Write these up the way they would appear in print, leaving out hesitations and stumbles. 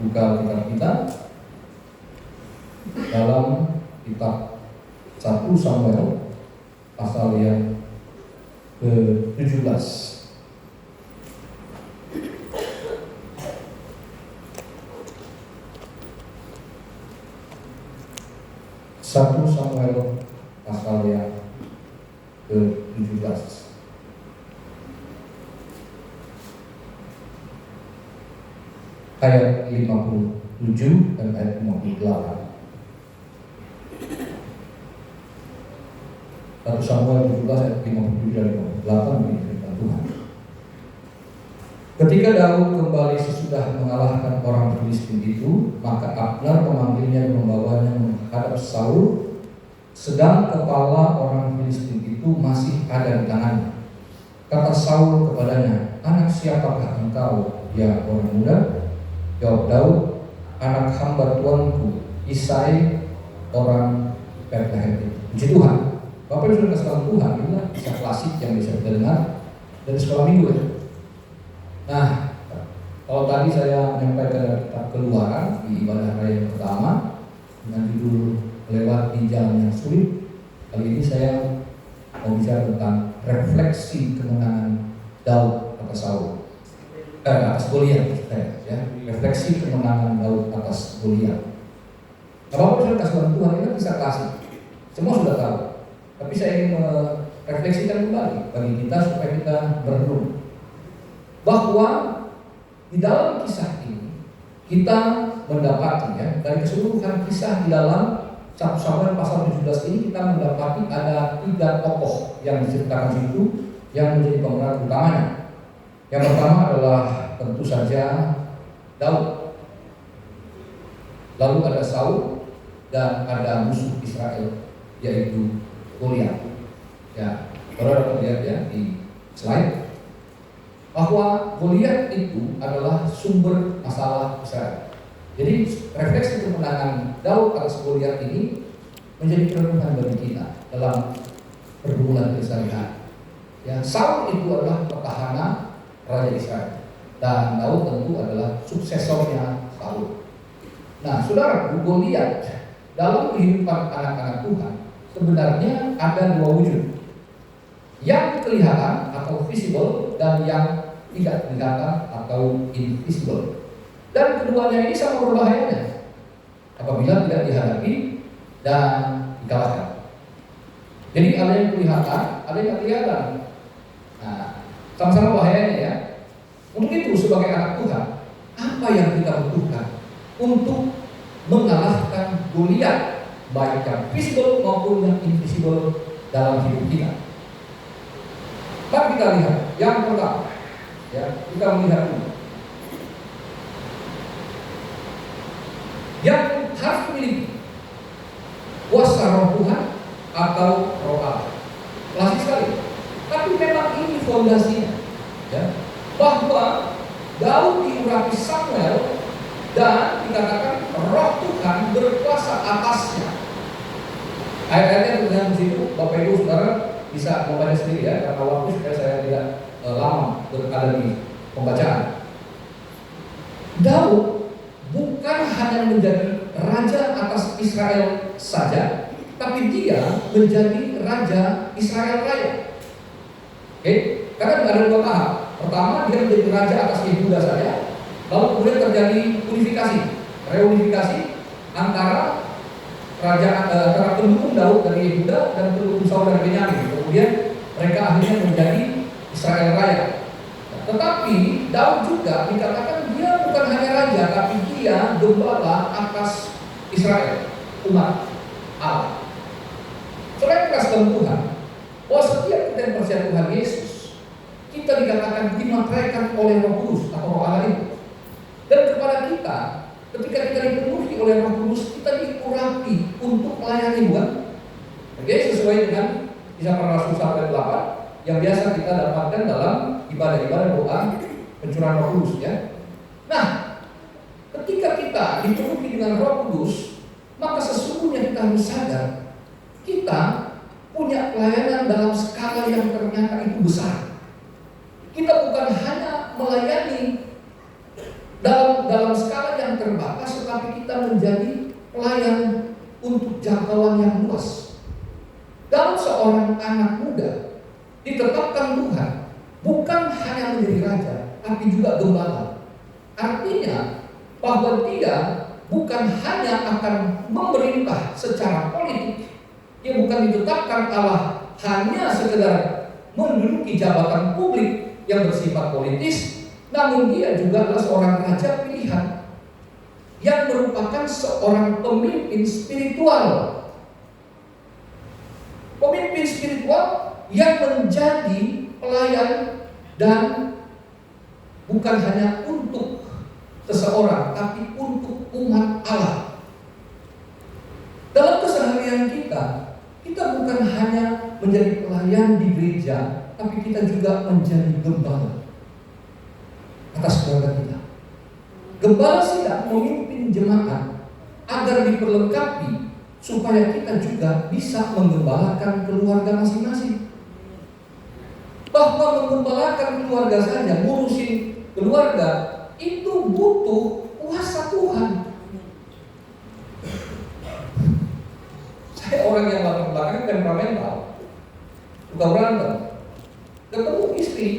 buka kitab kita dalam kitab 1 Samuel pasal yang ke-17. 1 Samuel pasal yang ke-17. Ayat 57 dan ayat 58. 1 Samuel 17 ayat 57 dan 58 dikatakan Tuhan. Ketika Daud kembali sesudah mengalahkan orang Filistin itu, maka Abner memanggilnya dan membawanya menghadap Saul, sedang kepala orang Filistin itu masih ada di tangannya. Kata Saul kepadanya, "Anak siapakah engkau, ya orang muda?" Jawab Daud, "Anak hamba tuanku Isai orang Bethlehem." Puji Tuhan. Bapak Ibu Saudara sekalian, Tuhan inilah kisah klasik yang bisa kita dengar dari sekolah minggu ya. Nah, kalau tadi saya menyampaikan kitab Keluaran di ibadah raya yang pertama dengan judul Melewati Jalan yang Sulit, kali ini saya mau bicara tentang refleksi kemenangan Daud atas Saul. Atas Goliat, ya. Refleksi kemenangan Daud atas Goliat. Bapak Ibu Saudara Tuhan, ini kisah klasik. Semua sudah tahu. Tapi saya ingin merefleksikan kembali bagi kita supaya kita merenung bahwa di dalam kisah ini kita mendapati ya, dari keseluruhan kisah di dalam 1 Samuel pasal 17 ini kita mendapati ada 3 tokoh yang diceritakan situ yang menjadi pemeran utamanya. Yang pertama adalah tentu saja Daud. Lalu ada Saul dan ada musuh Israel yaitu Goliat. Ya, saudara dapat lihat ya di slide bahwa Goliat itu adalah sumber masalah Israel. Jadi refleksi kemenangan Daud atas Goliat ini menjadi perenungan bagi kita dalam pergumulan keseharian. Ya, Saul itu adalah petahana Raja Israel dan Daud tentu adalah suksesornya Saul. Nah, saudara, Goliat dalam kehidupan anak-anak Tuhan sebenarnya ada 2 wujud, yang kelihatan atau visible dan yang tidak kelihatan atau invisible. Dan keduanya ini sama berbahayanya apabila tidak dihadapi dan dikalahkan. Jadi ada yang kelihatan, ada yang kelihatan. Nah, sama-sama bahayanya ya. Untuk itu sebagai anak Tuhan, apa yang kita butuhkan untuk mengalahkan Goliat, baik yang visible maupun yang invisible dalam hidup kita? Mari kita lihat yang pertama, ya, kita melihat dulu yang harus memiliki kuasa Roh Tuhan atau Roh Allah. Klasik sekali. Tapi memang ini fondasinya, ya, bahwa Daud diurapi Samuel dan dikatakan Roh Tuhan berkuasa atasnya. Ayat-ayatnya tulisan di situ, Bapak Ibu Saudara bisa membaca sendiri ya, karena waktu supaya saya tidak lama berada di pembacaan. Daud bukan hanya menjadi raja atas Israel saja, tapi dia menjadi raja Israel raya. Oke, karena ada 2 tahap. Pertama, dia menjadi raja atas Yehuda saja, lalu kemudian terjadi reunifikasi antara antara pendukung Daud dari Yehuda dan pendukung Saul dari Benyamin. Kemudian mereka akhirnya menjadi Israel raya. Tetapi Daud juga dikatakan dia bukan hanya raja, tapi dia gembala atas Israel, umat Allah. Selain kasih Tuhan, bahwa setiap kita yang percaya Tuhan Yesus, kita dikatakan dimateraikan oleh Roh Kudus atau Roh Allah itu. Dan kepada kita, ketika kita dipenuhi oleh Roh Kudus, kita diurapi untuk melayani, bukan? Oke, sesuai dengan Kisah Para Rasul 1:8 yang biasa kita dapatkan dalam ibadah-ibadah doa pencurahan Roh Kudus, ya. Nah, ketika kita dipenuhi dengan Roh Kudus, maka sesungguhnya kita harus sadar kita punya pelayanan dalam skala yang ternyata itu besar. Kita bukan hanya melayani dalam skala yang terbatas, tetapi kita menjadi pelayan untuk jangkauan yang luas. Dalam seorang anak muda ditetapkan Tuhan bukan hanya menjadi raja, tapi juga gembala. Artinya bahwa dia bukan hanya akan memerintah secara politik. Dia bukan ditetapkan Allah hanya sekedar menduduki jabatan publik yang bersifat politis, namun dia juga adalah seorang raja pilihan yang merupakan seorang pemimpin spiritual. Pemimpin spiritual yang menjadi pelayan dan bukan hanya untuk seseorang, tapi untuk umat Allah. Dalam keseharian kita bukan hanya menjadi pelayan di gereja, tapi kita juga menjadi gembala atas keluarga kita. Gembala sedang memimpin jemaat agar diperlengkapi supaya kita juga bisa menggembalakan keluarga masing-masing. Bahwa menggembalakan keluarga saja, ngurusin keluarga, itu butuh kuasa Tuhan. Saya orang yang latar belakang temperamental, suka berantem. Ketemu istri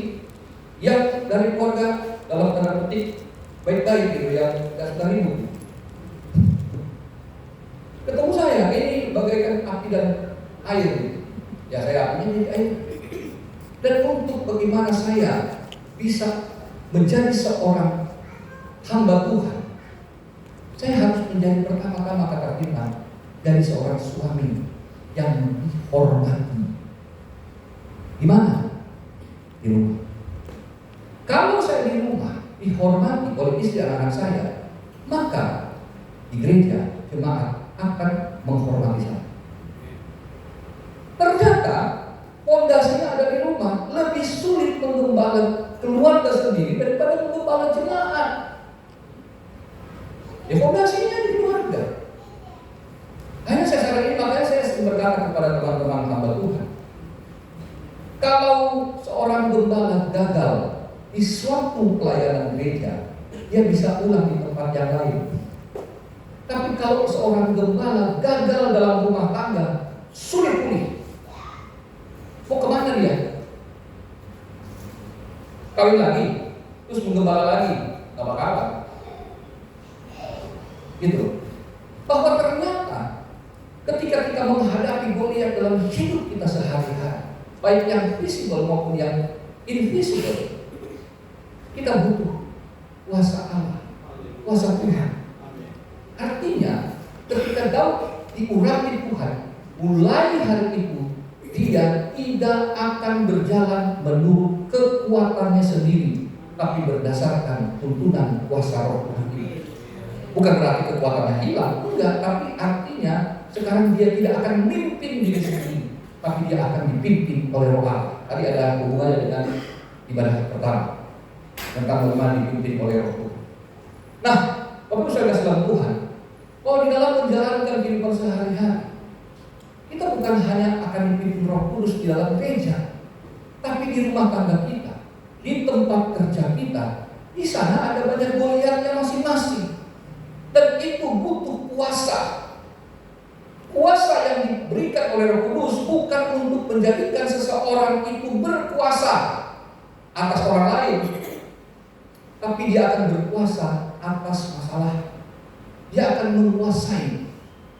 yang dari keluarga dalam tanda petik baik-baik gitu, yang gak suka ribut. Ketemu saya, ini bagaikan api dan air. Ya saya apinya jadi air. Dan untuk bagaimana saya bisa menjadi seorang hamba Tuhan, saya harus menjadi pertama-tama kata firman dari seorang suami yang dihormati. Di mana? Di rumah. Kalau saya di rumah dihormati oleh istri anak-anak saya, maka di gereja jemaat akan menghormati saya. Ternyata fondasinya ada di rumah. Lebih sulit menggembala keluarga sendiri daripada menggembala jemaat. Ya fondasinya di keluarga. Hanya saya saran ini, makanya saya berkata kepada teman-teman hamba Tuhan, kalau seorang gembala gagal di suatu pelayanan gereja, dia bisa ulang di tempat yang lain. Tapi kalau seorang gembala gagal dalam rumah tangga, sulit pulih. Mau kemana dia? Kawin lagi, terus menggembala lagi, gak bakalan. Gitu. Bahwa ternyata ketika kita menghadapi Goliat dalam hidup kita sehari-hari, baik yang visible maupun yang invisible, kita butuh kuasa Allah, kuasa Tuhan. Artinya ketika Daud diurapi Tuhan, mulai hari itu dia tidak akan berjalan menurut kekuatannya sendiri, tapi berdasarkan tuntunan kuasa Roh Tuhan itu. Bukan berarti kekuatannya hilang, enggak, tapi artinya sekarang dia tidak akan memimpin diri sendiri, tapi dia akan dipimpin oleh Roh Allah. Tadi ada hubungannya dengan ibadah pertama tentang bagaimana dipimpin oleh Roh Tuhan. Nah, Bapak Saudara sekalian Tuhan, kalau di dalam menjalankan kehidupan sehari-hari, kita bukan hanya akan dipimpin Roh Kudus di dalam gereja, tapi di rumah tangga kita, di tempat kerja kita, di sana ada banyak Goliatnya masing-masing. Dan itu butuh kuasa. Kuasa yang diberikan oleh Roh Kudus bukan untuk menjadikan seseorang itu berkuasa atas orang lain, tapi dia akan berkuasa atas masalah. Dia akan menguasai,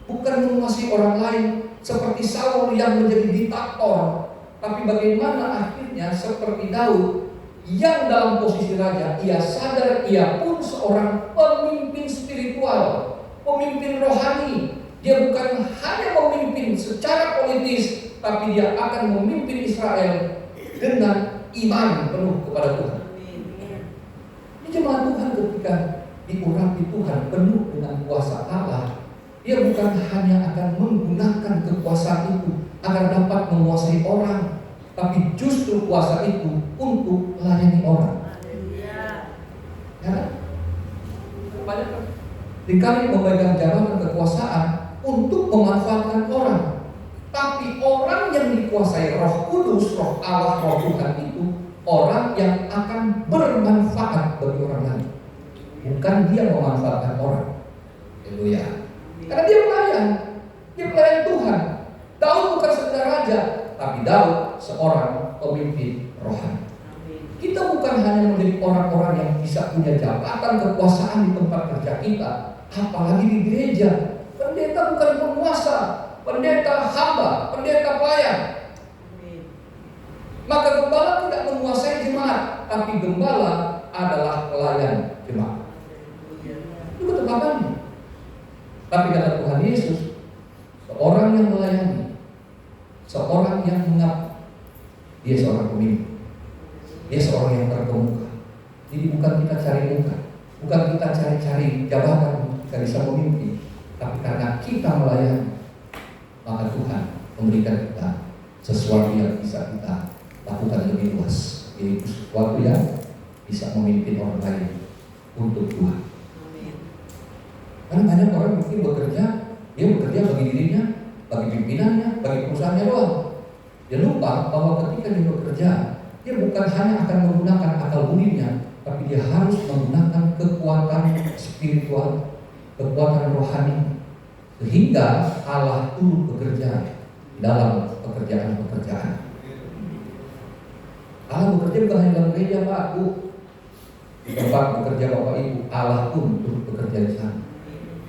bukan menguasai orang lain seperti Saul yang menjadi diktator, tapi bagaimana akhirnya seperti Daud yang dalam posisi raja, ia sadar ia pun seorang pemimpin spiritual, pemimpin rohani. Dia bukan hanya memimpin secara politis, tapi dia akan memimpin Israel dengan iman penuh kepada Tuhan. Ini jemaat Tuhan ketika diurapi Tuhan penuh dengan kuasa Allah, dia bukan hanya akan menggunakan kekuasaan itu agar dapat menguasai orang, tapi justru kuasa itu untuk melayani orang. Ya, banyak dikali memegang jabatan kekuasaan untuk memanfaatkan orang, tapi orang yang dikuasai Roh Kudus, Roh Allah, Roh Tuhan itu orang yang akan bermanfaat bagi orang lain. bukan dia memanfaatkan orang. Haleluya. Karena dia pelayan Tuhan. Daud bukan sekedar raja, tapi Daud seorang pemimpin rohani. Kita bukan hanya menjadi orang-orang yang bisa punya jabatan kekuasaan di tempat kerja kita, apalagi di gereja. Pendeta bukan penguasa, pendeta hamba, pendeta pelayan. Maka gembala tidak menguasai jemaat, tapi gembala adalah pelayan jemaat. Itu ketepatannya. Tapi kata Tuhan Yesus, seorang yang melayani, seorang yang mengabdi, dia seorang pemimpin. Dia seorang yang terkemuka. Jadi bukan kita cari muka, bukan kita cari-cari jabatan kita bisa memimpin, tapi karena kita melayani, maka Tuhan memberikan kita sesuatu yang bisa kita lakukan lebih luas, yaitu sesuatu yang bisa memimpin orang lain untuk Tuhan. Karena banyak orang mungkin bekerja, dia bekerja bagi dirinya, bagi pimpinannya, bagi perusahaannya doang. Dia lupa bahwa ketika dia bekerja, dia bukan hanya akan menggunakan akal budinya, tapi dia harus menggunakan kekuatan spiritual, kekuatan rohani, sehingga Allah turut bekerja dalam pekerjaan-pekerjaan. Allah bekerja bukan hanya dalam gereja, Pak, Bu. Di tempat bekerja Bapak Ibu, Allah pun turut bekerja di sana.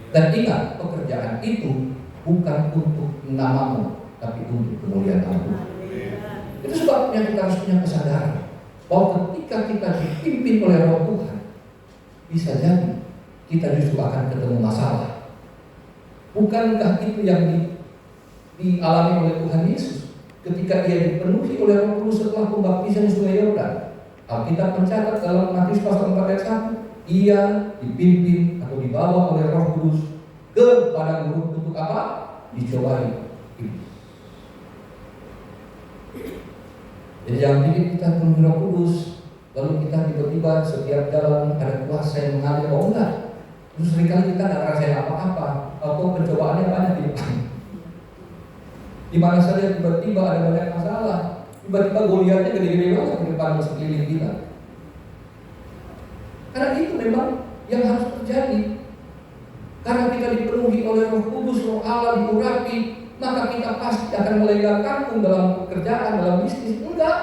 Dan ingat, pekerjaan itu bukan untuk namamu, tapi untuk kemuliaan Allah. Itu sebabnya kita harus punya kesadaran bahwa ketika kita dipimpin oleh Roh Tuhan, bisa jadi kita justru akan ketemu masalah. Bukankah itu yang dialami oleh Tuhan Yesus ketika ia dipenuhi oleh Roh Kudus setelah pembaptisan di Sungai Yordan? Alkitab mencatat dalam Matius pasal 4 ayat 1, ia dipimpin atau dibawa oleh Roh Kudus ke padang gurun untuk apa? Dicobai. Jadi jangan pikir kita penuh Roh Kudus, lalu kita tiba-tiba setiap jalan ada kuasa yang mengalir. Oh enggak. Terus seringkali kita nggak ngerasain apa-apa, atau pencobaannya banyak di depan. Di mana saja tiba-tiba ada banyak masalah, tiba-tiba Goliatnya gede-gede banget di depan sekeliling kita. Karena itu memang yang harus terjadi. Karena kita dipenuhi oleh Roh Kudus, Roh Allah diurapi, maka kita pasti akan melenggang kangkung dalam pekerjaan, dalam bisnis. Enggak.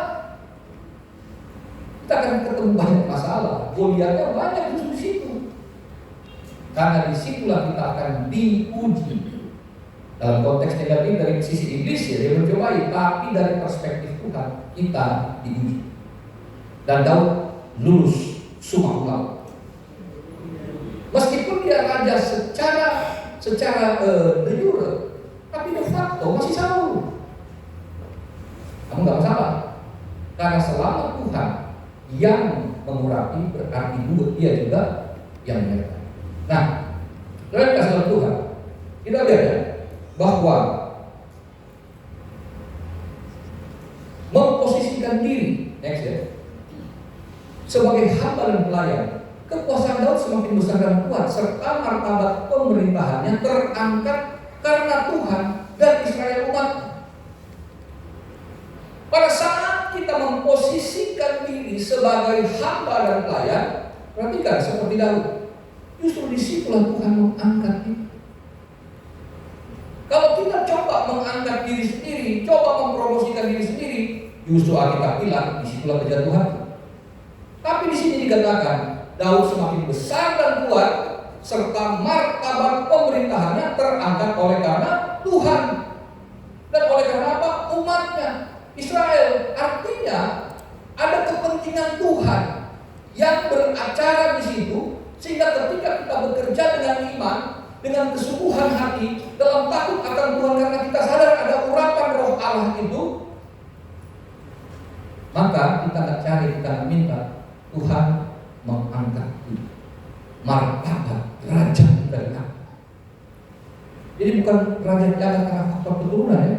Kita akan ketemu banyak masalah. Goliatnya banyak justru di situ. Karena disitulah kita akan diuji. Dalam konteks negatif dari sisi iblis ya, dia mencobai, tapi dari perspektif Tuhan kita diuji. Dan Daud lulus summa cum laude. Meskipun dia raja secara de jure, tapi de facto masih Saul. Kamu nggak masalah, karena selama Tuhan yang mengurapi berarti dia juga yang menyertai. Nah, dalam kasih Tuhan kita lihat ya, bahwa memposisikan diri next ya, sebagai hamba dan pelayan, kekuasaan Daud semakin besar dan kuat, serta martabat pemerintahannya terangkat karena Tuhan dan Israel umat. Pada saat kita memposisikan diri sebagai hamba dan pelayan, perhatikan seperti Daud, justru disitulah Tuhan mengangkat kita. Kalau kita coba mengangkat diri sendiri, coba mempromosikan diri sendiri, justru Alkitab bilang disitulah kejatuhan. Tapi di sini dikatakan Daud semakin besar dan kuat, serta martabat pemerintahannya terangkat oleh karena Tuhan dan oleh karena apa? Umatnya Israel. Artinya ada kepentingan Tuhan yang beracara di situ, sehingga ketika kita bekerja dengan iman, dengan kesungguhan hati, dalam takut akan Tuhan karena kita sadar ada urapan Roh Allah itu, maka kita nggak cari, kita nggak minta, Tuhan mengangkat kita. Martabat raja kita diangkat. Jadi bukan raja diangkat karena faktor keturunan ya.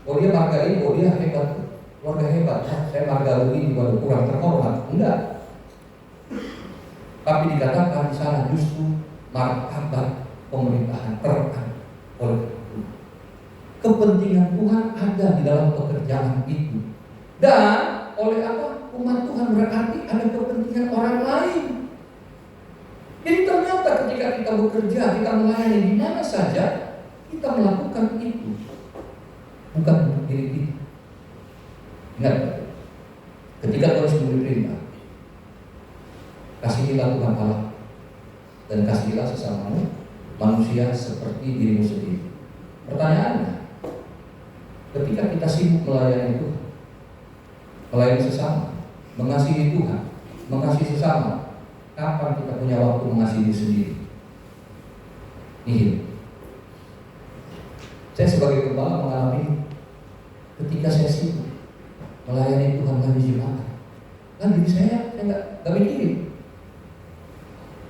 Oh dia marga ini, oh dia hebat, keluarga hebat. Saya marga ini bukan kurang terhormat, enggak. Tapi dikatakan di sana justru martabat pemerintahan terangkat oleh Tuhan. Kepentingan Tuhan ada di dalam pekerjaan itu. Dan oleh apa? Umat Tuhan berarti ada kepentingan orang lain. ternyata ketika kita bekerja, kita melayani di mana saja, kita melakukan itu bukan untuk diri kita. Ingat, ketika Tuhan memberi perintah, kasihilah Tuhan Allah dan kasihilah sesamamu manusia seperti dirimu sendiri. Pertanyaannya, ketika kita sibuk melayani Tuhan, melayani sesama, mengasihi Tuhan, mengasihi sesama, kapan kita punya waktu mengasihi diri sendiri? Nihil. Saya sebagai gembala mengalami ketika saya sibuk melayani Tuhan kami jemaat, kan diri saya nggak mikirin.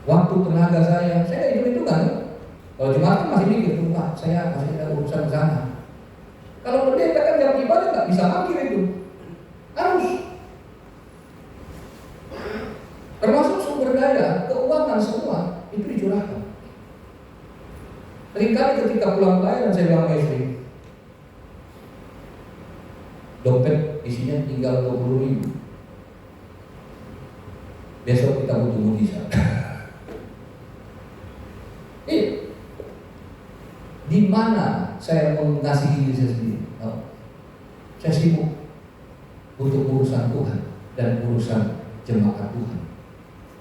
Waktu tenaga saya itu kan. Kalau jemaat kan masih mikir, Pak, saya masih ada urusan ke sana. Kalau pendeta kan jam ibadah nggak bisa mikir itu. Harus. Termasuk sumber daya, keuangan semua itu dicurahkan. Seringkali ketika pulang pelayanan saya bilang ke istri, dompet isinya tinggal 20.000. Besok kita butuh mujizat. Di mana saya mengasihi diri saya sendiri? Saya sibuk untuk urusan Tuhan dan urusan jemaat Tuhan.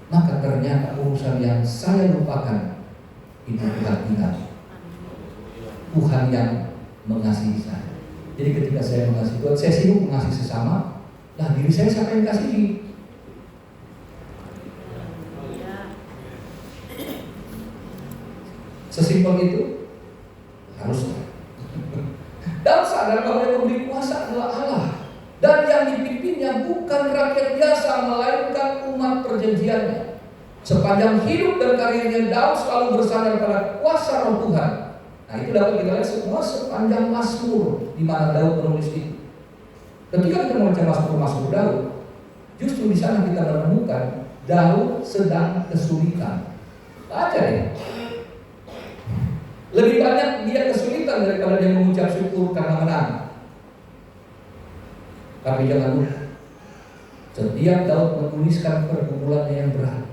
Maka ternyata urusan yang saya lupakan itu Tuhan ingat. Tuhan yang mengasihi saya. Jadi ketika saya mengasihi Tuhan, saya sibuk mengasihi sesama. Nah, diri saya siapa yang kasihi? Sesimpel itu harusnya. Dan sadar bahwa yang memberi kuasa adalah Allah, dan yang dipimpinnya bukan rakyat biasa, melainkan umat perjanjiannya. Sepanjang hidup dan karirnya, Daud selalu bersandar pada kuasa Roh Tuhan. Nah, itu dapat kita lihat semua sepanjang Mazmur di mana Daud menulis itu. Ketika kita membaca Mazmur Daud, justru di sana kita menemukan Daud sedang kesulitan. Baca ya. Lebih banyak dia kesulitan daripada dia mengucap syukur karena menang. Tapi jangan lupa, setiap Daud menuliskan pergumulannya yang berat,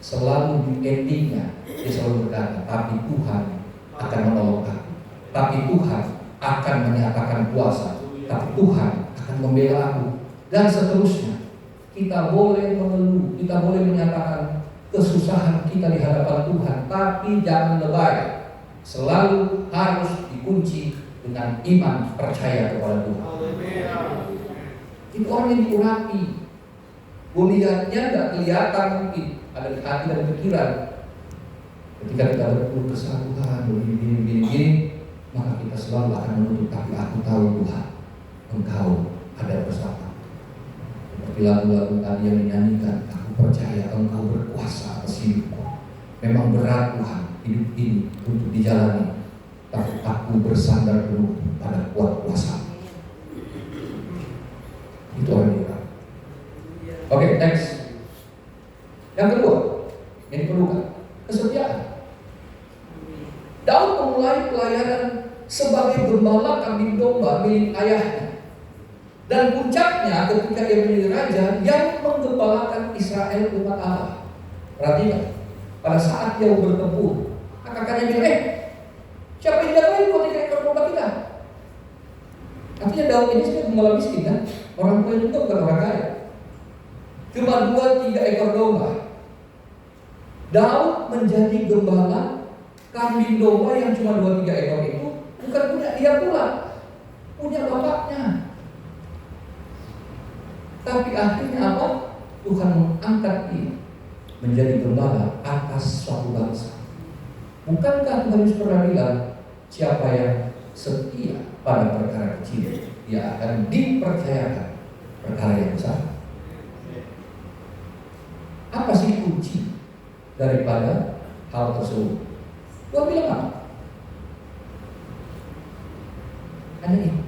selalu di endingnya dia selalu berkata, tapi Tuhan akan menolong aku, tapi Tuhan akan menyatakan kuasa, tapi Tuhan akan membela aku, dan seterusnya. Kita boleh mengeluh, kita boleh menyatakan kesusahan kita di hadapan Tuhan, tapi jangan lebay. Selalu harus dikunci dengan iman percaya kepada Tuhan. Itu orang yang diurapi. Goliatnya nggak kelihatan mungkin, ada di hati dan pikiran. Ketika kita berkeluh kesah Tuhan, begini, maka kita selalu akan menuntut, tapi aku tahu Tuhan, Engkau ada bersama. Seperti lagu-lagu tadi yang dinyanyikan, aku percaya Engkau berkuasa atas hidupku. Memang berat Tuhan hidup ini untuk dijalani, tapi aku bersandar penuh pada kuat kuasa. Itu orang kita. Oke, next. Yang kedua, yang diperlukan kesetiaan. Daud memulai pelayanan sebagai gembala kambing domba milik ayahnya, dan puncaknya ketika dia menjadi raja yang menggembalakan Israel umat Allah. Perhatikan, pada saat dia bertempur, kakaknya bilang, siapa yang jagain 2-3 ekor domba kita? Artinya Daud ini sebenarnya gembala miskin kan? Orang tua juga bukan orang kaya. Cuma 2-3 ekor domba. Daud menjadi gembala kambing domba yang cuma 2-3 ekor itu bukan punya dia pula, punya bapaknya. Tapi akhirnya apa? Tuhan mengangkat dia menjadi gembala atas suatu bangsa. Bukankah Tuhan Yesus pernah bilang, siapa yang setia pada perkara kecil, dia akan dipercayakan perkara yang besar. Apa sih kunci daripada hal tersebut? Tuhan bilang apa? Hanya ini,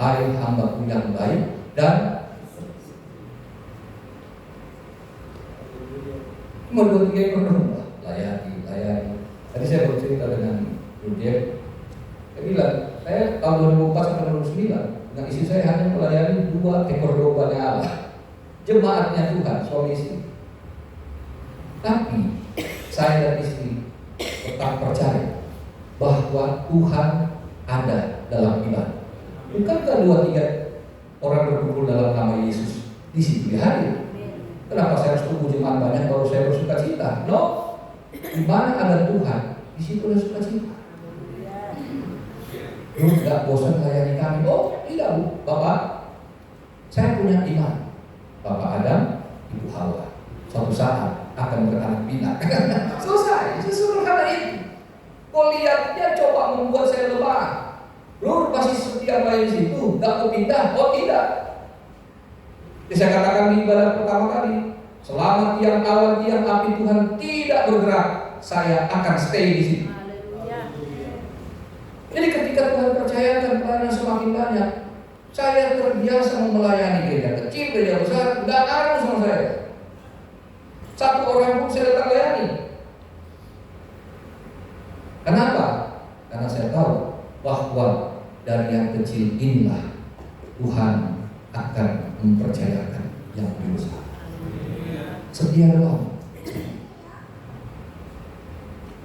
hai hamba-Ku yang baik dan cuma 2-3 ekor domba, layani. Tadi saya bercerita dengan Rujek, saya bilang, saya tahun 2004 sampai 2009 dengan istri saya hanya melayani 2 ekor domba Allah, jemaatnya Tuhan, suami istri. Tapi saya dan istri tetap percaya bahwa Tuhan ada dalam ibadah. Bukankah 2-3 orang berkumpul dalam nama Yesus, di situ dia hadir? Kenapa saya harus tunggu jemaat banyak baru saya bersuka cita? No, di mana ada Tuhan, di situ ada sukacita. Lu nggak bosan melayani kami? Oh tidak Bu, Bapak, saya punya iman. Bapak Adam, Ibu Hawa, suatu saat akan beranak pinak. Selesai, sesederhana itu. Kau lihat dia coba membuat saya lemah. Lu masih setia main di situ, nggak mau pindah? Oh tidak. Jadi saya katakan di ibadah pertama kali, selama tiang awan, tiang api Tuhan tidak bergerak, saya akan stay di situ. Jadi ketika Tuhan percayakan pelayanan semakin banyak, saya terbiasa melayani gereja kecil, gereja besar, nggak ngaruh sama saya. Satu orang pun saya datang layani. Kenapa? Karena saya tahu bahwa dari yang kecil inilah Tuhan akan mempercayakan yang lebih besar. Setia doang.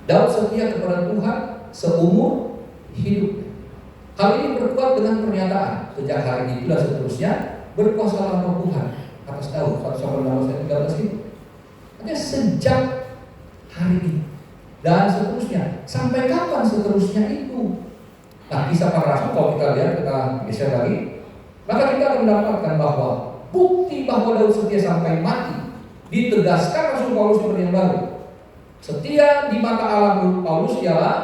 Daud setia kepada Tuhan seumur hidup. Hal ini berkuat dengan pernyataan sejak hari itu dan seterusnya berkuasalah Roh Tuhan atas Daud. 1 Samuel 13 itu. Artinya sejak hari ini dan seterusnya. Sampai kapan seterusnya itu? Nah, Kisah Para Rasul kalau kita lihat, kita geser lagi, maka kita akan mendapatkan bahwa bukti bahwa Daud setia sampai mati ditegaskan Rasul Paulus di Perjanjian Baru. Setia di mata Allah Paulus ialah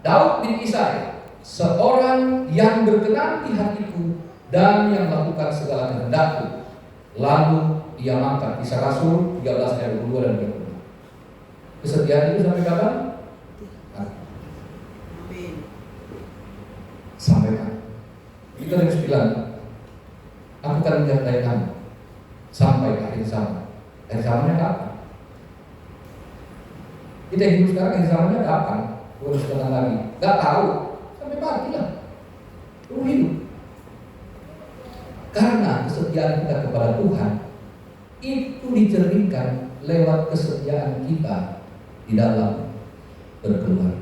Daud bin Isai, seorang yang berkenan di hatiku dan yang melakukan segala kehendakku. Lalu dia mangkat. Kisah Rasul 13 ayat 22 dan 23. Kesetiaan itu sampai kapan? Sampai kapan? Kita harus bilang, aku akan menyertai kamu sampai akhir zaman. Akhir zamannya kapan? Kita hidup sekarang, akhir zamannya kapan? Terus datang lagi, gak tahu. Sampai mati lah. Terus hidup. Karena kesetiaan kita kepada Tuhan itu dicerminkan lewat kesetiaan kita di dalam berkeluarga.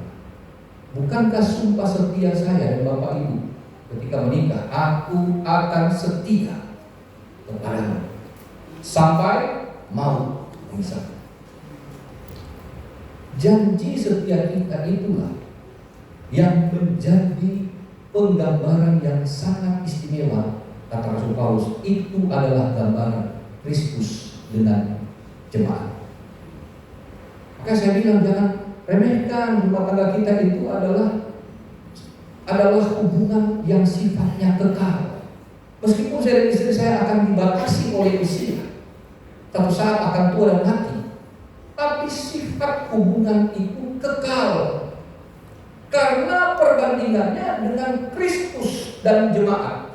Bukankah sumpah setia saya dan Bapak Ibu ketika menikah, aku akan setia kepadamu sampai mau memisahkan. Janji setia kita itulah yang menjadi penggambaran yang sangat istimewa. Kata Rasul Paulus, itu adalah gambaran Kristus dengan jemaat. Maka saya bilang jangan remehkan rumah tangga kita itu adalah hubungan yang sifatnya kekal. Meskipun saya dan istri saya akan dibatasi oleh usia, satu saat akan tua dan mati, tapi sifat hubungan itu kekal karena perbandingannya dengan Kristus dan jemaat.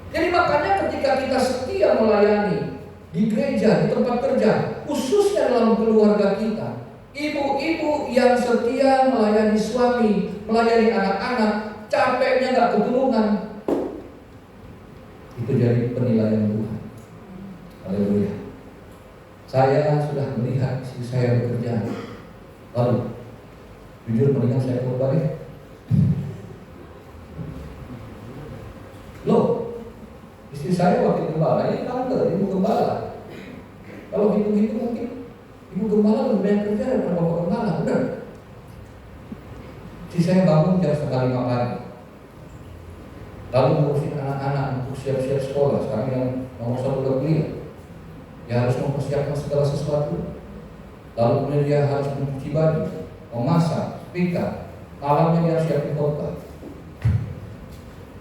Jadi makanya ketika kita setia melayani di gereja, di tempat kerja, khususnya dalam keluarga kita, ibu-ibu yang setia melayani suami, melayani anak-anak, capeknya gak ketulungan, itu jadi penilaian Tuhan. Haleluya. Saya sudah melihat istri saya bekerja, lalu jujur mendingan saya keluar balik. Loh, istri saya wakil gembala, ini tante, ibu gembala. Kalau hitung-hitung mungkin ibu gembala lebih banyak kerja daripada bapak gembala, benar? Istri saya bangun jam 4:30 pagi, lalu ngurusin anak-anak untuk siap-siap sekolah. Sekarang yang nomor 1 udah kuliah, dia harus mempersiapkan segala sesuatu. Lalu kemudian dia harus mencuci baju, memasak, pikat, malamnya dia harus siapin khotbah.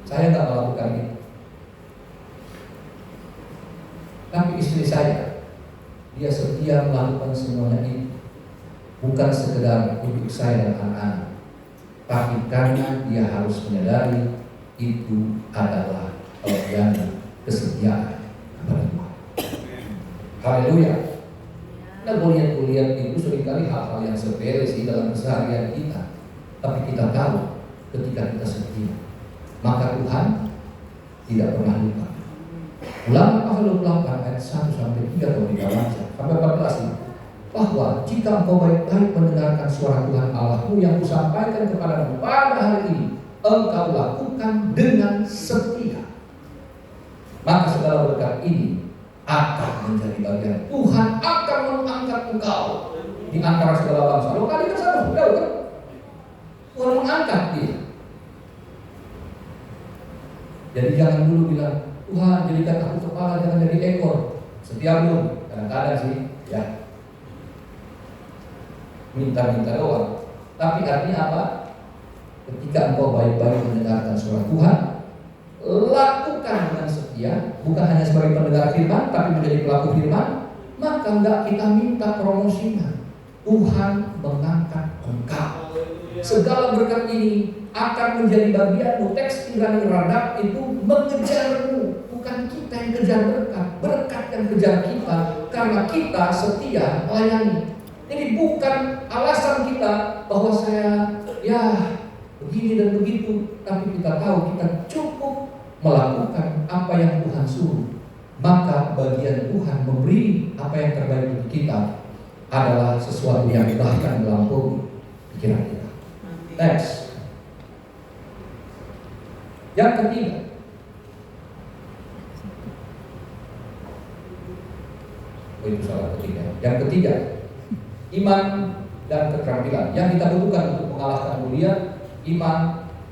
Saya nggak melakukan itu. Tapi istri saya, dia setia melakukan semuanya itu, bukan sekedar untuk saya dan anak-anak, tapi karena dia harus menyadari itu adalah pelayanan kesetiaan kepada Tuhan. Haleluya. Nah, kuliah itu seringkali hal-hal yang sepele sih dalam keseharian kita, tapi kita tahu ketika kita setia, maka Tuhan tidak pernah lupa. Ulangan pasal 28 ayat 1 sampai 3 kalau tidak baca sampai 14 ini. Bahwa jika engkau baik-baik mendengarkan suara Tuhan Allahmu yang kusampaikan kepadamu pada hari ini, engkau lakukan dengan setia, maka segala berkat ini akan menjadi bagian. Tuhan akan mengangkat engkau di antara segala bangsa. Lo kali kan sama, tahu kan? Tuhan mengangkat dia. Jadi jangan dulu bilang, Tuhan jadikan aku kepala, jangan jadi ekor. Setia belum? Kadang-kadang sih, ya. Minta-minta doang. Tapi artinya apa? Ketika engkau baik-baik mendengarkan suara Tuhan, lakukan dengan setia, bukan hanya sebagai pendengar firman, tapi menjadi pelaku firman, maka enggak kita minta promosinya. Tuhan mengangkat engkau. Segala berkat ini akan menjadi bagianmu. Teks Ibrani Radap itu mengejarmu, bukan kita yang kejar berkat. Berkat yang kejar kita karena kita setia melayani. Jadi bukan alasan kita bahwa saya begini dan begitu, tapi kita tahu kita cukup melakukan apa yang Tuhan suruh. Maka bagian Tuhan memberi apa yang terbaik untuk kita adalah sesuatu yang bahkan melampaui pikiran kita. Next. Yang ketiga, itu salah ketiga. Yang ketiga, iman dan keterampilan. Yang kita butuhkan untuk mengalahkan dunia, iman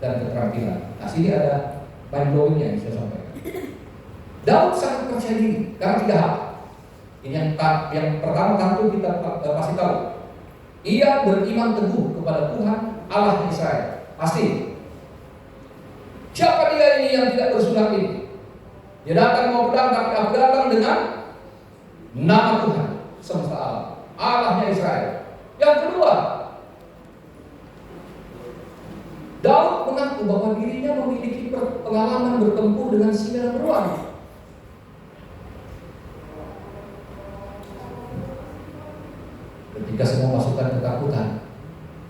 dan keterampilan. Nah, sini ada mind blowing-nya yang saya sampaikan. Daud sangat percaya diri karena 3 hal. Ini yang pertama tentu kita pasti tahu. Ia beriman teguh kepada Tuhan Allah Israel. Pasti. Siapa dia ini yang tidak bersurat ini? Dia datang mau pedang, tapi aku datang dengan nama Tuhan semesta alam, Allahnya Israel. Yang kedua, Daud mengaku bahwa dirinya memiliki pengalaman bertempur dengan singa dan beruang. Ketika semua pasukan ketakutan,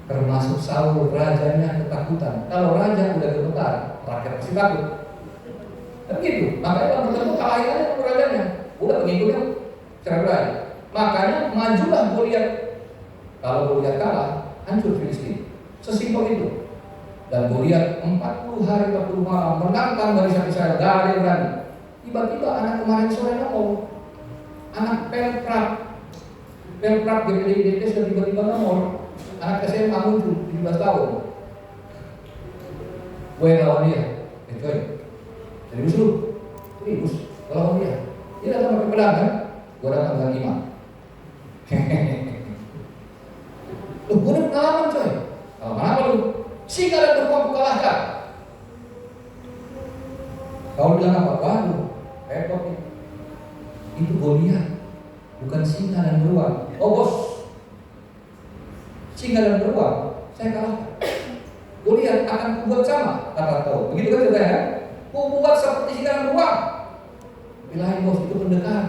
termasuk Saul, rajanya ketakutan. Kalau raja udah gemetar, rakyat pasti takut. Dan begitu, makanya kalau bertemu kalahinannya dengan rajanya, udah pengikutnya cerai. Makanya majulah Goliat. Kalau Goliat kalah, hancur Filistin. Sesimpel itu. Dan Goliat 40 hari 40 malam menantang barisan Israel, gak ada yang berani. Tiba-tiba anak kemarin sore ngomong, anak Pelprat GPD sudah tiba-tiba ngomong, anak SMA muncul 17 tahun. Gue yang lawan dia, coy. Jadi musuh, serius, lawan dia. Dia datang pakai pedang kan? Gue datang dengan iman. Loh, gue udah pengalaman coy. Apa lu? Singa dan beruang kalahkan. Kau bilang apa? Waduh, repot nih. Itu Goliat, bukan singa dan beruang. Oh bos, singa dan beruang, saya kalahkan. Goliat akan kubuat sama, kata Daud. Begitu kan ceritanya kan? Kubuat seperti singa dan beruang. Bilangin bos, itu pendekar.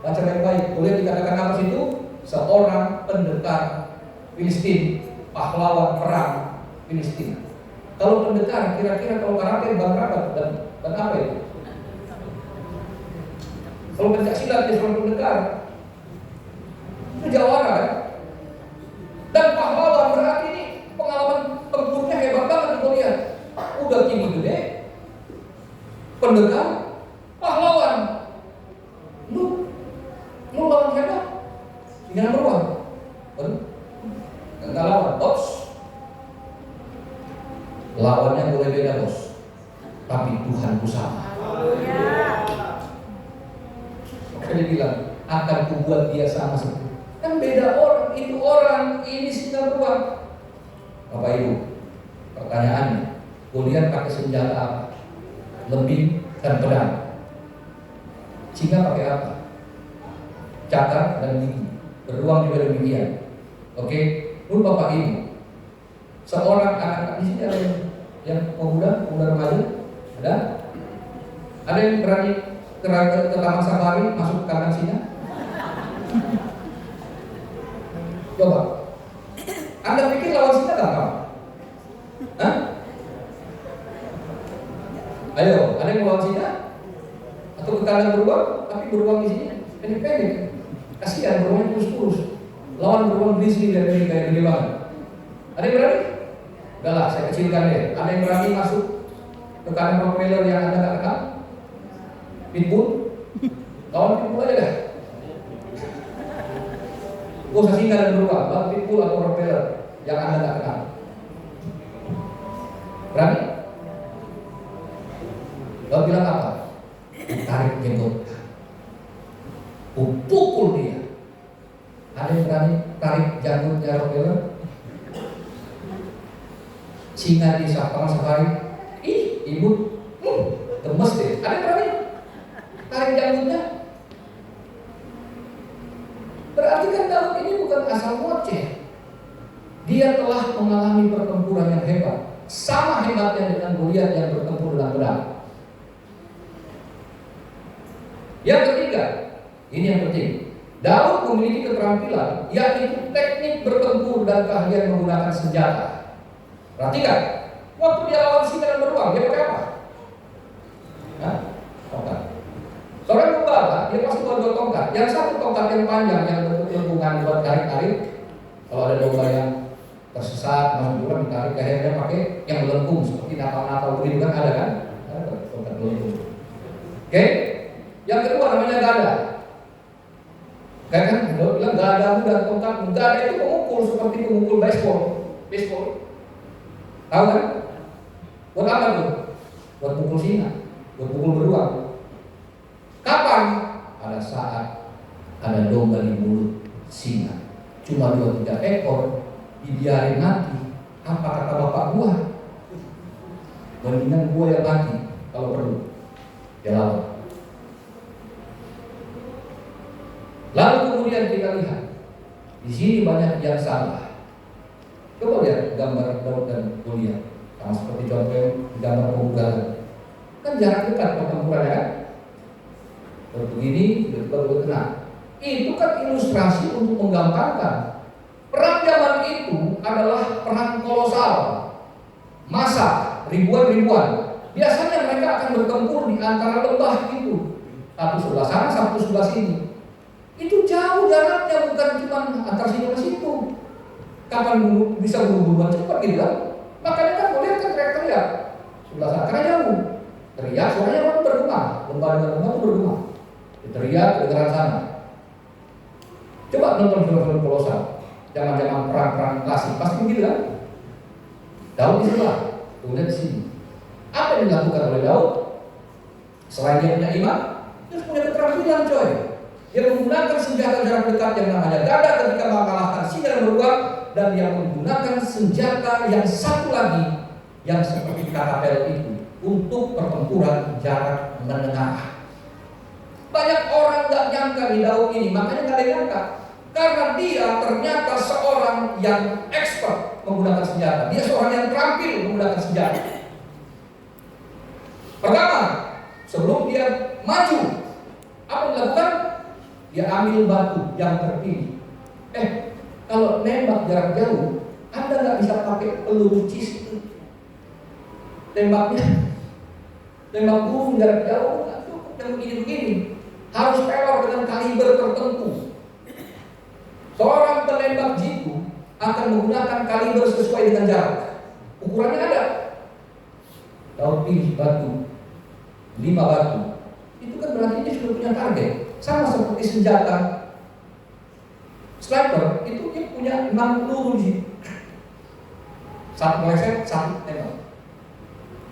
Baca baik-baik. Goliat dikatakan apa situ? Seorang pendekar Filistin, pahlawan perang Filistin. Kalau pendekar, kira-kira kalau karate bang rapat dan apa itu? Kalau pencak silat dia seorang pendekar, itu jawara kan? Dan pahlawan berarti ini pengalaman tempurnya hebat banget di Goliat. Udah tinggi gede, pendekar, pahlawan. Lu lawan siapa? Jangan beruang. Enggak lawan, bos. Lawannya boleh beda bos, tapi Tuhan ku sama. Maka dia bilang, akan kubuat dia sama seperti. Kan beda orang, itu orang, ini singa beruang. Bapak Ibu, pertanyaannya, Goliat pakai senjata apa? Lebih dan pedang. Singa pakai apa? Cakar dan gigi. Beruang juga demikian. Oke, lu Bapak Ibu, seorang anak di sini ada yang pemuda remaja, ada yang berani ke taman safari masuk ke kandang singa? Coba, Anda pikir lawan singa gampang? Hah? Ayo, ada yang lawan singa? Atau ke kandang beruang? beruang di sini pendek-pendek. Kasihan beruangnya kurus-kurus. Lawan beruang grizzly dari Amerika yang gede banget. Ada yang berani? Udah lah, saya kecilkan deh. Ada yang berani masuk ke kandang Rottweiler yang Anda nggak kenal? Pitbull? Lawan Pitbull aja dah. Gak usah singa dan beruang, bang Pitbull atau Rottweiler yang Anda nggak kenal. Berani? Lalu bilang apa? Tarik jenggot, pukul dia. Ada yang berani tarik janggutnya Rottweiler? Singa di Sabang Safari, ibu, gemes deh. Ada yang berani tarik janggutnya? Berarti kan Daud ini bukan asal ngoceh. Dia telah mengalami pertempuran yang hebat, sama hebatnya dengan Goliat yang bertempur dengan pedang. Yang ketiga, ini yang penting. Daud memiliki keterampilan, yaitu teknik bertempur dan keahlian menggunakan senjata. Perhatikan, waktu dia lawan singa dan beruang, dia pakai apa? Tongkat. Seorang pembalap, dia pasti bawa 2 tongkat. Yang satu tongkat yang panjang, yang bentuk lengkungan buat tarik-tarik. Kalau ada domba yang tersesat, masuk jurang, ditarik ke akhirnya pakai yang melengkung seperti natal-natal begitu kan, ada kan? Ada tongkat melengkung. Oke? Yang kedua namanya gada. Kayak kan, kalau bilang gada dan tongkat, gada itu pemukul seperti pemukul baseball. Tahu kan? Buat apa tuh? Buat pukul singa, buat pukul beruang. Kapan? Pada saat ada domba di mulut singa, cuma 2-3 ekor, dibiarin mati. Apa kata bapak gua? Mendingan gua yang mati kalau perlu. Ya lawan. Lalu kemudian kita lihat di sini banyak yang salah. Coba lihat gambar Daud dan Goliat, sama seperti contoh gambar pemugalan. Kan jarak dekat pertempurannya kan? Begini, tiba-tiba kena. Itu kan ilustrasi untuk menggambarkan perang zaman itu adalah perang kolosal, massa ribuan. Biasanya mereka akan bertempur di antara lembah itu, satu sebelah sana, satu sebelah sini. Itu jauh jaraknya, bukan cuma antar sini ke situ. Kapan bisa buru-buruan cepat gitu kan? Makanya kan boleh kan teriak-teriak sebelah sana karena jauh. Teriak suaranya kan bergema, lembah dengan lembah itu bergema. Teriak kedengaran sana. Coba nonton film-film kolosal, zaman-zaman perang-perang klasik, pasti begitu kan? Daud di sebelah, kemudian di sini. Apa yang dilakukan oleh Daud? Selain dia punya iman, dia punya keterampilan coy. Dia menggunakan senjata jarak dekat yang namanya gada ketika mengalahkan singa dan beruang, dan dia menggunakan senjata yang satu lagi yang seperti katapel itu untuk pertempuran jarak menengah. Banyak orang nggak nyangka di Daud ini, makanya nggak ada yang nyangka, karena dia ternyata seorang yang expert menggunakan senjata. Dia seorang yang terampil menggunakan senjata. Pertama, sebelum dia maju, apa yang dilakukan? Dia ambil batu yang terpilih. Kalau nembak jarak jauh, Anda nggak bisa pakai peluru cis itu. Tembak burung jarak jauh nggak cukup yang begini-begini. Harus pelor dengan kaliber tertentu. Seorang penembak jitu akan menggunakan kaliber sesuai dengan jarak. Ukurannya ada. Daud pilih batu, 5 batu. Itu kan berarti dia sudah punya target. Sama seperti senjata sniper, itu dia punya 6 peluru di satu meleset, satu tembak.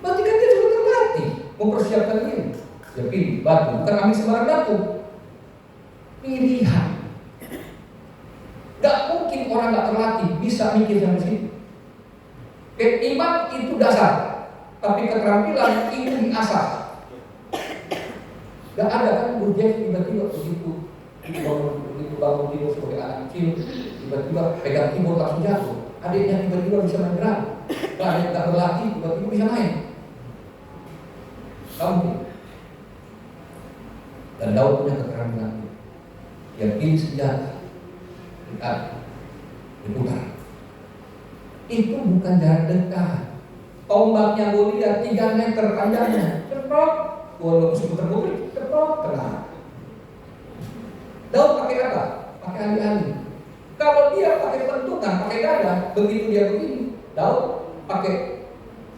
Berarti kan dia sudah terlatih mempersiapkan diri. Dia pilih batu, bukan ambil sembarang batu. Pilihan. Gak mungkin orang gak terlatih bisa mikir sampai situ. Iman itu dasar, tapi keterampilan itu diasah. Gak ada kan Gojek tiba-tiba begitu bangun tidur sebagai anak kecil, tiba-tiba pegang keyboard langsung jatuh. Adiknya tiba-tiba bisa main drum. Gak ada yang gak berlatih, tiba-tiba bisa main. Kamu. Dan Daud punya keterampilan. Dia pilih senjata, diputar. Itu bukan jarak dekat. Tombaknya Goliat 3 meter panjangnya, ceprot. Walaupun seputar mobil, ceprot, kena. Daud pakai apa? Pakai alih-alih. Kalau dia pakai pentungan, pakai gada, begitu dia begini, Daud pakai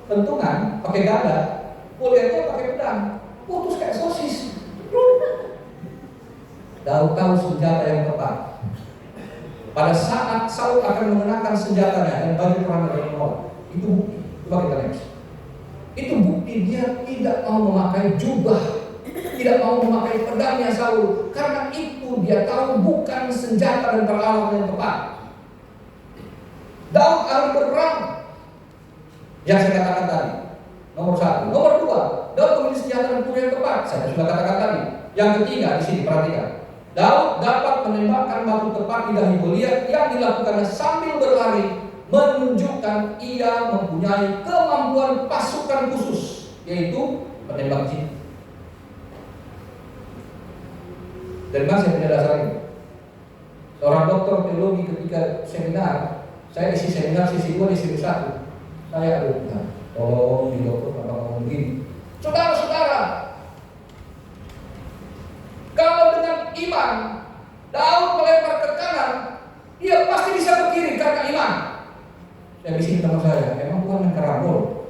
pentungan, pakai gada, Goliatnya pakai pedang, putus kayak sosis. Daud tahu senjata yang tepat. Pada saat Saul akan mengenakan senjatanya dan baju perang dari menolak, itu bukti. Coba kita lihat. Itu bukti dia tidak mau memakai jubah, tidak mau memakai pedangnya Saul, karena itu dia tahu bukan senjata dan peralatan yang tepat. Daud ahli berperang, yang saya katakan tadi, nomor 1. Nomor 2, Daud memilih senjata dan peluru yang tepat. Saya sudah katakan tadi. Yang ketiga di sini perhatikan, Daud dapat menembakkan batu tepat di dahi Goliat yang dilakukannya sambil berlari, menunjukkan ia mempunyai kemampuan pasukan khusus, yaitu menembak jin. Dari mana saya punya dasar ini? Seorang dokter teologi ketika seminar, saya isi seminar sisi 2 di sisi 1. Saya tolong di dokter apa ngomong begini. Saudara-saudara, kalau dengan iman Daud melempar ke kanan, dia pasti bisa ke kiri karena iman. Saya bising teman saya, emang bukan main karambol,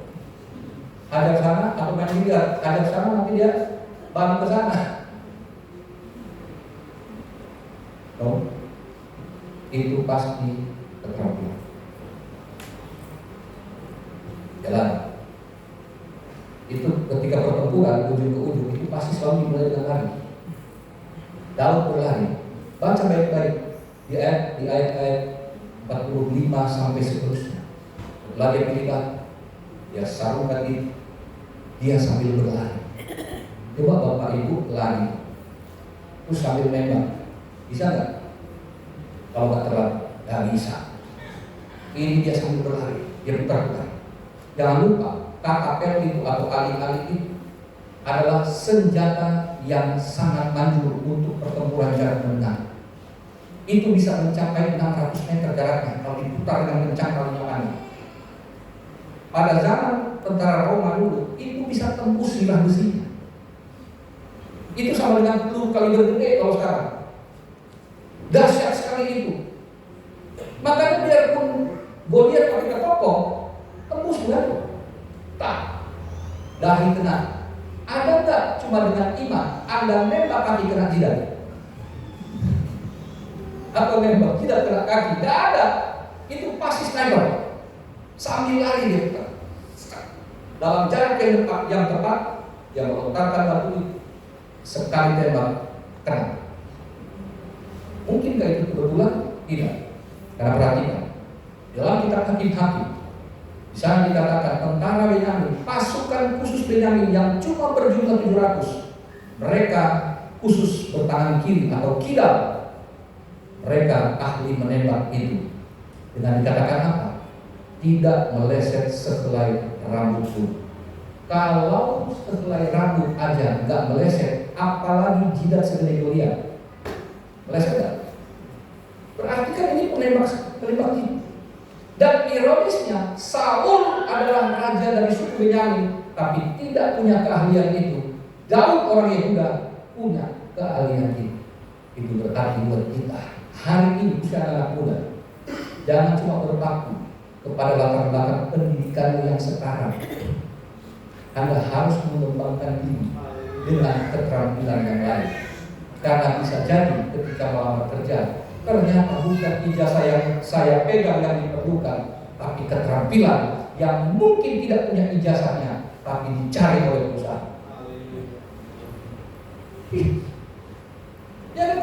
hadap sana atau main biliar, hadap sana nanti dia balik ke sana. No, itu pasti keterampilan. Jalan. Itu ketika pertempuran ujung ke ujung itu pasti selalu dimulai dengan lari. Daud berlari. Baca baik-baik di ayat-ayat 45 sampai seterusnya. Setelah dia pilih, dia sarungkan diri, dia sambil berlari. Coba Bapak Ibu lari, terus sambil nembak, bisa nggak? Kalau nggak terlalu, nggak bisa. Ini dia sambil berlari, dia putar-putar. Jangan lupa, kata pel itu atau alih-alih itu adalah senjata yang sangat manjur untuk pertempuran jarak menengah. Itu bisa mencapai 600 meter jaraknya kalau diputar dengan kencang kalinya angin. Pada zaman tentara Roma dulu, itu bisa tembus limbah besinya. Itu sama dengan peluru kaliber gede kalau sekarang. Dahsyat sekali itu. Makanya biarpun Goliat pakai ketokong, tembus bukan? Tak. Dahi kena. Ada enggak cuma dengan iman Anda nembak kaki kena jidat? Atau nembak jidat kena kaki? Tidak ada. Itu pasti sniper. Sambil lari dia dalam jarak yang tepat, yang melontarkan batu itu sekali tembak kena. Mungkinkah itu kebetulan? Tidak. Karena perhatikan dalam kitab Hakim-Hakim di sana dikatakan tentara Benyamin, pasukan khusus Benyamin yang cuma berjumlah 700, mereka khusus bertangan kiri atau kidal, mereka ahli menembak itu. Dengan dikatakan apa? Tidak meleset sehelai rambut pun. Kalau sehelai rambut aja nggak meleset, apalagi jidat segede Goliat. Meleset nggak? Berarti kan ini penembak jidat. Dan ironisnya, Saul adalah raja dari suku Benyamin, tapi tidak punya keahlian itu. Daud orang Yehuda punya keahlian itu. Itu berarti buat kita hari ini usia anak muda, jangan cuma berpaku kepada latar belakang pendidikan yang sekarang. Anda harus mengembangkan diri dengan keterampilan yang lain. Karena bisa jadi ketika melamar kerja, ternyata bukan ijazah yang saya pegang yang diperlukan, tapi keterampilan yang mungkin tidak punya ijazahnya, tapi dicari oleh perusahaan. Ya kan?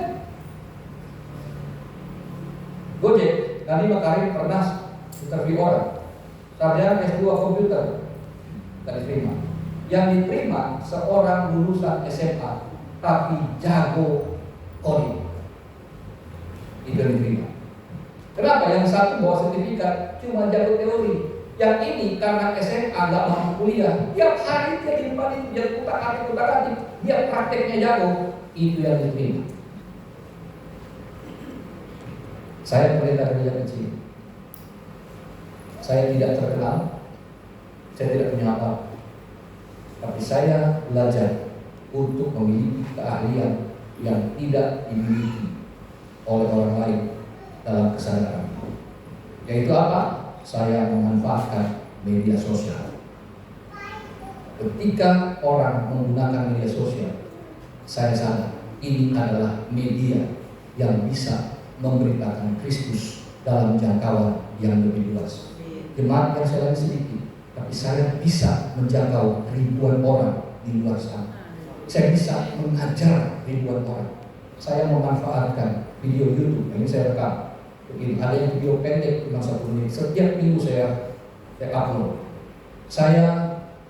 Gojek, Nadiem Makarim pernah interview orang, sarjana S2 komputer, tidak diterima. Yang diterima seorang lulusan SMA, tapi jago coding. Itu yang diterima. Kenapa? Yang satu bawa sertifikat, cuma jago teori. Yang ini karena SMA nggak mampu kuliah, tiap hari dia di depan itu dia kutak-atik, dia prakteknya jago. Itu yang diterima. Saya mulai dari yang kecil. Saya tidak terkenal, saya tidak punya apa, tapi saya belajar untuk memiliki keahlian yang tidak dimiliki oleh orang lain dalam kesadaran. Yaitu apa? Saya memanfaatkan media sosial. Ketika orang menggunakan media sosial, saya sadar ini adalah media yang bisa memberitakan Kristus dalam jangkauan yang lebih luas. Jemaat yang saya lihat sedikit, tapi saya bisa menjangkau ribuan orang di luar sana. Saya bisa mengajar ribuan orang. Saya memanfaatkan video YouTube, ini saya rekam. Begini, ada yang video pendek cuma 1 menit. Setiap minggu saya upload. Saya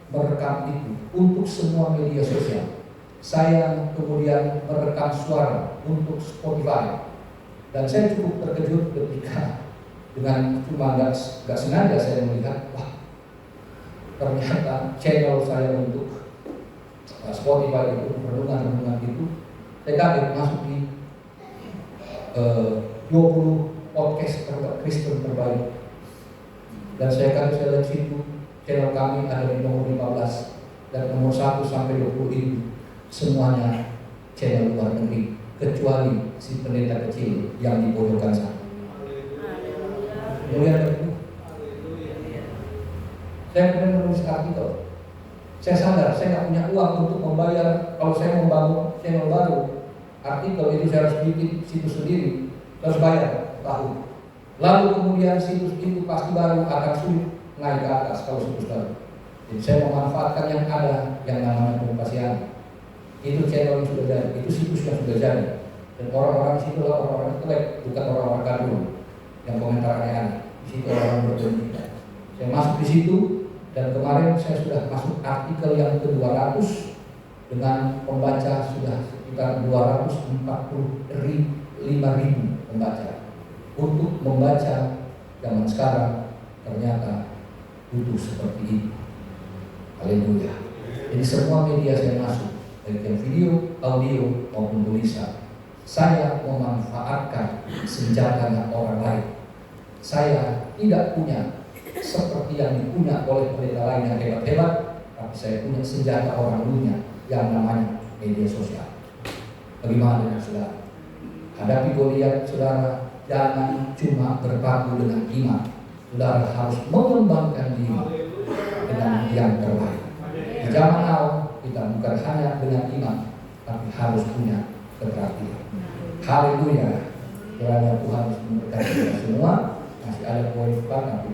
merekam itu untuk semua media sosial. Saya kemudian merekam suara untuk Spotify. Dan saya cukup terkejut ketika dengan cuma nggak sengaja saya melihat, wah, ternyata channel saya untuk Spotify itu renungan itu, saya kaget masuk di 20 podcast Kristen terbaik. Dan saya lihat situ channel kami ada di nomor 15 dan nomor 1 sampai 20 itu semuanya channel luar negeri, kecuali si pendeta kecil yang dibodohkan sana. Saya kemudian menulis artikel. Saya sadar saya nggak punya uang untuk membayar. Kalau saya membangun channel baru, artikel itu saya harus bikin situs sendiri, harus bayar tahun. Lalu kemudian situs itu pasti baru akan sulit naik ke atas kalau situs baru. Jadi saya memanfaatkan yang ada yang namanya Kompasian. Itu channel yang sudah jadi, itu situs yang sudah jadi. Dan orang-orang di situ adalah orang-orang intelek, bukan orang-orang kadun yang komentar aneh-aneh. Di situ orang berpendidikan. Saya masuk di situ dan kemarin saya sudah masuk artikel yang ke-200 dengan pembaca sudah sekitar 245.000 pembaca. Untuk membaca zaman sekarang ternyata butuh seperti ini. Haleluya. Jadi semua media saya masuk, baik yang video, audio maupun tulisan, saya memanfaatkan senjatanya orang lain. Saya tidak punya seperti yang dipunya oleh pendeta lain yang hebat-hebat, tapi saya punya senjata orang dunia yang namanya media sosial. Bagaimana dengan saudara? Hadapi Goliat, saudara, jangan cuma berpaku dengan iman. Saudara harus mengembangkan diri dengan yang terbaik. Di zaman now kita bukan hanya dengan iman, tapi harus punya keterampilan. Haleluya. Kiranya Tuhan memberkati kita semua. Masih ada poin 4.